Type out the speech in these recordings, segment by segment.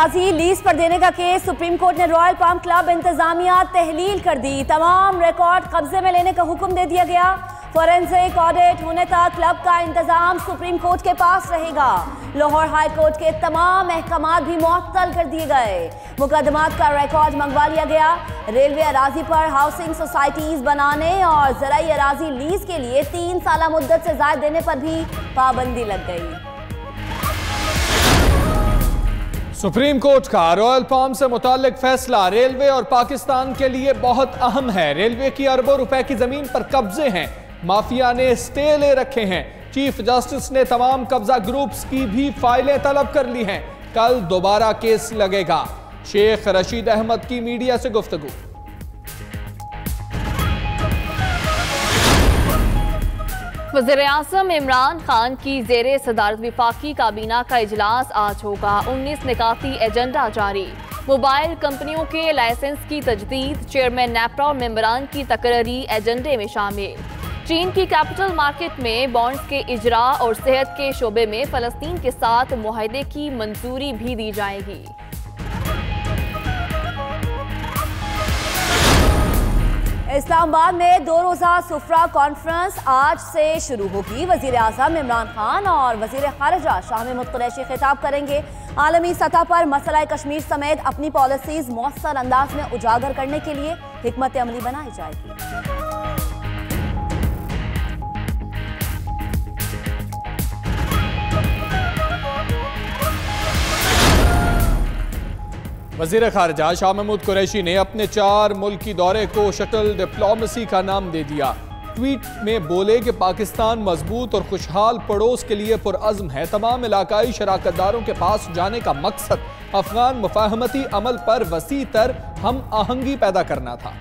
अराजी lease पर देने का केस सुप्रीम कोर्ट ने रॉयल पाम क्लब इंतजामिया तहलील कर दी। तमाम रिकॉर्ड कब्जे में लेने का हुक्म दे दिया गया। फोरेंसिक ऑडिट होने तक क्लब का इंतजाम सुप्रीम कोर्ट के पास रहेगा। लाहौर हाई कोर्ट के तमाम अहकामात भी मुअत्तल कर दिए गए। मुकदमात का रिकॉर्ड मंगवा लिया गया। रेलवे अराजी पर हाउसिंग सोसाइटीज बनाने और ज़राई अराजी लीज के लिए 3 साल मुद्दत से ज़ायद देने पर भी पाबंदी लग गई। सुप्रीम कोर्ट का रॉयल पाम से मुताल्लिक फैसला रेलवे और पाकिस्तान के लिए बहुत अहम है। रेलवे की अरबों रुपए की जमीन पर कब्जे हैं। माफिया ने स्टे ले रखे हैं। चीफ जस्टिस ने तमाम कब्जा ग्रुप्स की भी फाइलें तलब कर ली हैं। कल दोबारा केस लगेगा। शेख रशीद अहमद की मीडिया से गुफ्तगू। वज़ीर-ए-आज़म इमरान खान की ज़ेरे सदारत वफाकी काबीना का इजलास आज होगा। 19 निकाती एजेंडा जारी। मोबाइल कंपनियों के लाइसेंस की तजदीद, चेयरमैन नेपरा और मेंबरान की तकरीरी एजेंडे में शामिल। चीन की कैपिटल मार्केट में बॉन्ड्स के इजरा और सेहत के शोबे में फ़लस्तीन के साथ मुआहदे की मंजूरी भी दी जाएगी। इस्लामाबाद में 2 रोज़ा सुफ्रा कॉन्फ्रेंस आज से शुरू होगी। वज़ीर-ए-आज़म इमरान खान और वज़ीर ख़ारिजा शाह महमूद कुरैशी खिताब करेंगे। आलमी सतह पर मसला कश्मीर समेत अपनी पॉलिसीज़ मौसर अंदाज में उजागर करने के लिए हिकमत अमली बनाई जाएगी। वज़ीर ख़ारिजा शाह महमूद कुरैशी ने अपने 4 मुल्की दौरे को शटल डिप्लोमेसी का नाम दे दिया। ट्वीट में बोले कि पाकिस्तान मजबूत और खुशहाल पड़ोस के लिए पुरअज़्म है। तमाम इलाकाई शराकतदारों के पास जाने का मकसद अफगान मुफाहमती अमल पर वसी तर हम आहंगी पैदा करना था।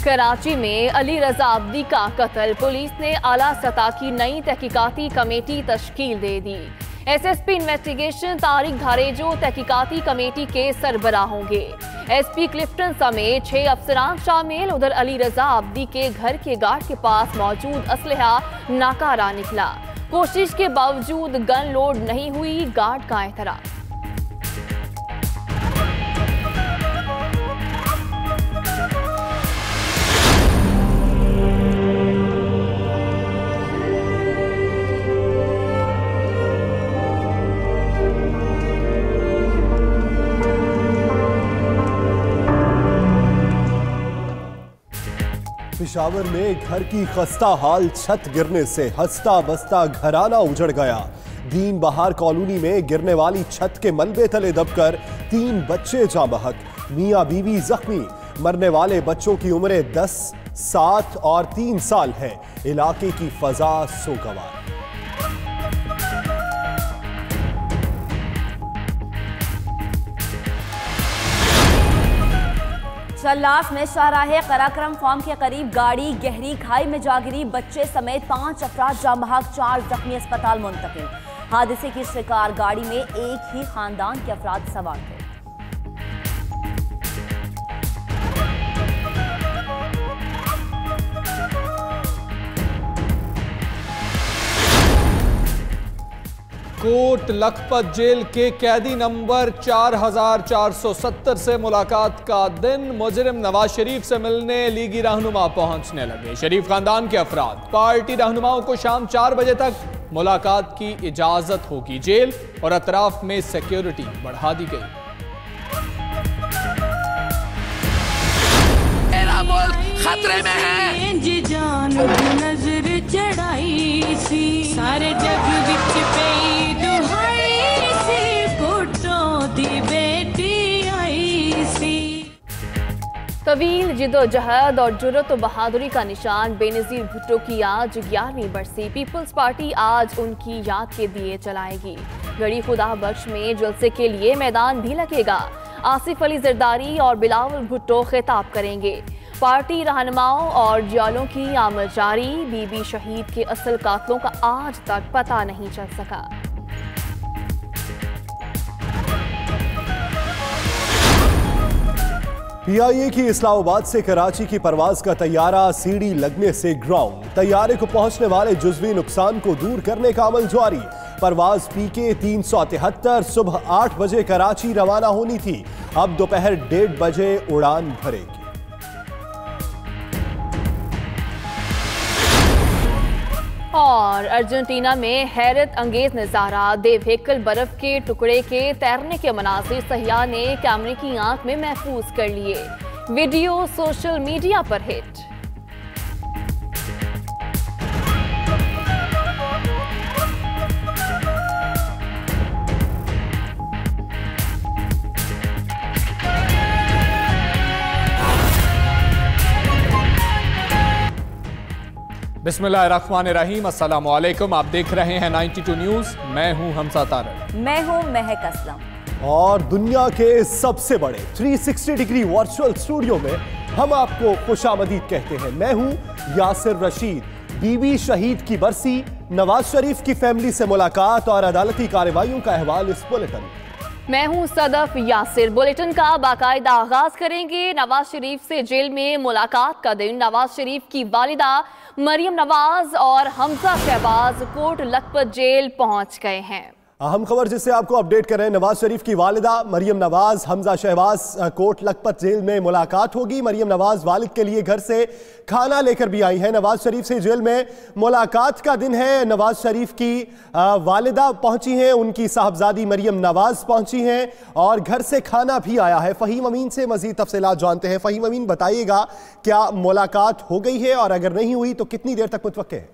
कराची में अली रजा अब्दी का कत्ल, पुलिस ने आला सतह की नई तहकीकाती कमेटी तश्कील दे दी। एसएसपी इन्वेस्टिगेशन तारिक धारेजो तहकीकाती कमेटी के सरबराह होंगे। एसपी क्लिफ्टन समेत 6 अफसरान शामिल। उधर अली रजा अब्दी के घर के गार्ड के पास मौजूद असलहा नाकारा निकला। कोशिश के बावजूद गन लोड नहीं हुई, गार्ड का एतराज। पेशावर में घर की खस्ता हाल छत गिरने से हंसता बसता घराना उजड़ गया। दीन बहार कॉलोनी में गिरने वाली छत के मलबे तले दबकर 3 बच्चे जाँ बहक। मियां बीवी जख्मी। मरने वाले बच्चों की उम्रें 10, 7 और 3 साल है। इलाके की फजा सोगवार। शल्लास में शाहराहे कराक्रम फार्म के करीब गाड़ी गहरी खाई में जा गिरी। बच्चे समेत 5 अफराद जाँ बहक, 4 जख्मी अस्पताल मुंतकिल। हादसे की शिकार गाड़ी में एक ही खानदान के अफराद सवार थे। कोट लखपत जेल के कैदी नंबर 4470 से मुलाकात का दिन। मुजरिम नवाज शरीफ से मिलने लीगी रहनुमा पहुंचने लगे। शरीफ खानदान के अफराद, पार्टी रहनुमाओं को शाम 4 बजे तक मुलाकात की इजाजत होगी। जेल और अतराफ में सिक्योरिटी बढ़ा दी गई। मेरा मुल्क खतरे में है। नजर चढ़ाई सी सारे जग विच पई दुहाई सी, फोटो दी बेटी आई सी। तवील जिदोजहद और जुर्रत और बहादुरी का निशान बेनज़ीर भुट्टो की आज 11वीं बरसी। पीपल्स पार्टी आज उनकी याद के दिए जलाएगी। गड़ी खुदा बख्श में जलसे के लिए मैदान भी लगेगा। आसिफ अली जरदारी और बिलावल भुट्टो खिताब करेंगे। पार्टी रहनुमाओं और जियालों की आमद जारी। बीबी शहीद के असल कातलों का आज तक पता नहीं चल सका। PIA की इस्लामाबाद से कराची की परवाज का तैयारा सीढ़ी लगने से ग्राउंड। तैयारे को पहुंचने वाले जुज़वी नुकसान को दूर करने का अमल जारी। परवाज PK 373 सुबह 8 बजे कराची रवाना होनी थी, अब दोपहर 1:30 बजे उड़ान भरेगी। और अर्जेंटीना में हैरत अंगेज नजारा, देवहेकल बर्फ के टुकड़े के तैरने के मनाजिर सयाह ने कैमरे की आंख में महफूज कर लिए। वीडियो सोशल मीडिया पर हिट। बिस्मिल्लाहिर्रहमानिर्रहीम, अस्सलामु अलैकुम। आप देख रहे हैं 92 न्यूज़। मैं हूं हमजा तारक। मैं हूं महक असलम। और दुनिया के सबसे बड़े 360 डिग्री वर्चुअल स्टूडियो में हम आपको खुशामदीद कहते हैं। मैं हूं यासिर रशीद। बीबी शहीद की बरसी, नवाज शरीफ की फैमिली से मुलाकात और अदालती कार्रवाइयों का अहवाल इस बुलेटिन। मैं हूं सदफ यासिर। बुलेटिन का बाकायदा आगाज करेंगे नवाज शरीफ से जेल में मुलाकात का दिन। नवाज शरीफ की वालिदा मरियम नवाज और हमजा शहबाज कोट लखपत जेल पहुंच गए हैं। अहम खबर जिससे आपको अपडेट कर रहे हैं, नवाज शरीफ की वालिदा मरियम नवाज हमजा शहबाज कोट लखपत जेल में मुलाकात होगी। मरियम नवाज वालिद के लिए घर से खाना लेकर भी आई है। नवाज शरीफ से जेल में मुलाकात का दिन है। नवाज शरीफ की वालिदा पहुंची हैं, उनकी साहबजादी मरियम नवाज पहुंची हैं और घर से खाना भी आया है। फ़हीम अमीन से मजीद तफसीलात जानते हैं। फ़हीम अमीन, बताइएगा क्या मुलाकात हो गई है और अगर नहीं हुई तो कितनी देर तक मुतवक्के है?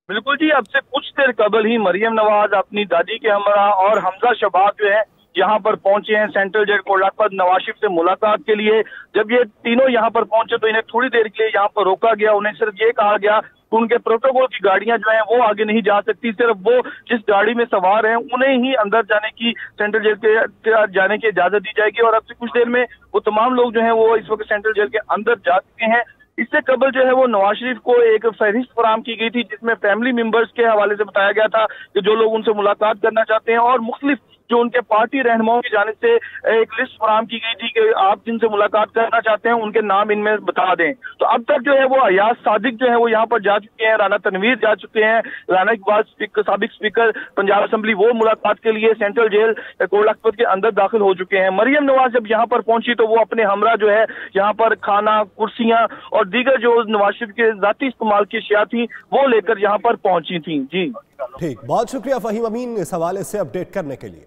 बिल्कुल जी, अब से कुछ देर कबल ही मरियम नवाज अपनी दादी के हमरा और हमजा शहबाज जो है यहाँ पर पहुंचे हैं सेंट्रल जेल कोट लखपत नवाज शरीफ से मुलाकात के लिए। जब ये तीनों यहाँ पर पहुंचे तो इन्हें थोड़ी देर के लिए यहाँ पर रोका गया। उन्हें सिर्फ ये कहा गया कि उनके प्रोटोकॉल की गाड़ियां जो हैं वो आगे नहीं जा सकती, सिर्फ वो जिस गाड़ी में सवार हैं उन्हें ही अंदर जाने की, सेंट्रल जेल के जाने की इजाजत दी जाएगी। और अब से कुछ देर में वो तमाम लोग जो है वो इस वक्त सेंट्रल जेल के अंदर जा चुके हैं। इससे कबल जो है वो नवाज शरीफ को एक फहरिस्त फराम की गई थी जिसमें फैमिली मेंबर्स के हवाले से बताया गया था कि जो लोग उनसे मुलाकात करना चाहते हैं, और मुख्तलिफ जो उनके पार्टी रहनुमाओं की जानिब से एक लिस्ट फराम की गई थी कि आप जिनसे मुलाकात करना चाहते हैं उनके नाम इनमें बता दें। तो अब तक जो है वो अयाज सादिक जो है वो यहाँ पर जा चुके हैं, राना तनवीर जा चुके हैं, राना इकबाल साबिक स्पीकर पंजाब असेंबली वो मुलाकात के लिए सेंट्रल जेल कोट लखपत के अंदर दाखिल हो चुके हैं। मरियम नवाज जब यहाँ पर पहुंची तो वो अपने हमरा जो है यहाँ पर खाना, कुर्सियां और दीगर जो नवाज शरीफ के जाती इस्तेमाल की अशिया थी वो लेकर यहाँ पर पहुंची थी। जी ठीक, बहुत शुक्रिया फ़हीम अमीन इस हवाले से अपडेट करने के लिए।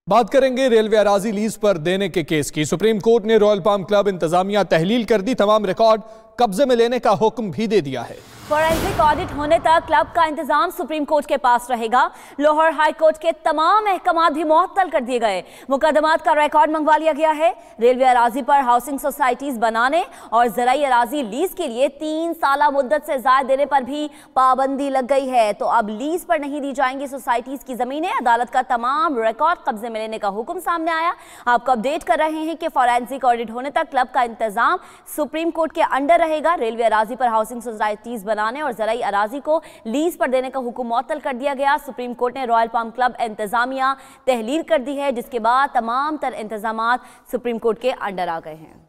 बात करेंगे रेलवे अराजी लीज पर देने के केस की। सुप्रीम कोर्ट ने रॉयल पाम क्लब इंतजामिया तहलील कर दी, तमाम रिकॉर्ड कब्जे में लेने का हुक्म भी दे दिया है। फॉरेंसिक ऑडिट होने तक क्लब का इंतजाम सुप्रीम कोर्ट के पास रहेगा। लाहौर हाई कोर्ट के तमाम अहकामात भी मुअत्तल कर दिए गए। मुकदमात का रिकॉर्ड मंगवा लिया गया है। रेलवे अराजी पर हाउसिंग सोसाइटीज बनाने और ज़राई अराजी लीज के लिए 3 साल मुद्दत से ज़ायद देने पर भी पाबंदी लग गई है। तो अब लीज पर नहीं दी जाएंगी सोसाइटीज की जमीनें। अदालत का तमाम रिकॉर्ड कब्जे में लेने का हुक्म सामने आया। आपको अपडेट कर रहे हैं कि फॉरेंसिक ऑडिट होने तक क्लब का इंतजाम सुप्रीम कोर्ट के अंडर रहेगा। रेलवे अराजी पर हाउसिंग सोसाइटीज बनाने और ज़राई अराजी को लीज पर देने का हुक्म मुअत्तल कर दिया गया। सुप्रीम कोर्ट ने रॉयल पाम क्लब इंतजामिया तहलील कर दी है, जिसके बाद तमाम तर इंतजामात सुप्रीम कोर्ट के अंडर आ गए हैं।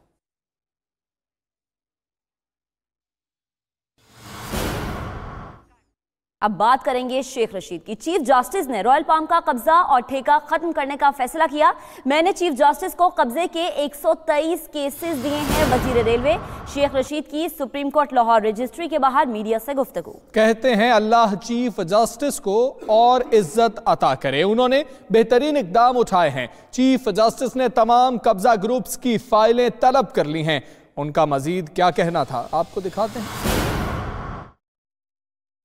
अब बात करेंगे शेख रशीद की। चीफ जस्टिस ने रॉयल पाम का कब्जा और ठेका खत्म करने का फैसला किया। मैंने चीफ जस्टिस को कब्जे के 123 केसेस दिए हैं। वजीर रेलवे शेख रशीद की सुप्रीम कोर्ट लाहौर रजिस्ट्री के बाहर मीडिया से गुफ्तगू। कहते हैं अल्लाह चीफ जस्टिस को और इज्जत अता करे। उन्होंने बेहतरीन इकदाम उठाए हैं। चीफ जस्टिस ने तमाम कब्जा ग्रुप्स की फाइलें तलब कर ली हैं। उनका मजीद क्या कहना था आपको दिखाते हैं।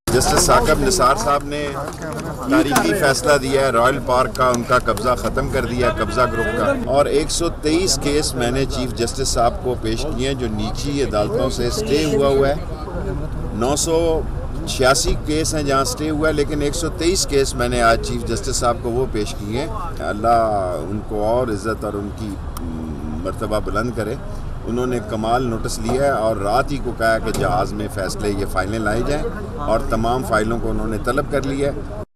जस्टिस साकब निसार साहब ने तारीखी फैसला दिया है, रॉयल पार्क का उनका कब्जा ख़त्म कर दिया, कब्जा ग्रुप का। और 123 केस मैंने चीफ जस्टिस साहब को पेश किए हैं जो निजी अदालतों से स्टे हुआ है। 986 केस हैं जहाँ स्टे हुआ है, लेकिन 123 केस मैंने आज चीफ जस्टिस साहब को वो पेश किए हैं। अल्लाह उनको और इज़्ज़त और उनकी मर्तबा बुलंद करे। उन्होंने कमाल नोटिस लिया है और रात ही को कहा कि जहाज़ में फ़ैसले ये फ़ाइलें लाई जाएँ और तमाम फ़ाइलों को उन्होंने तलब कर लिया है।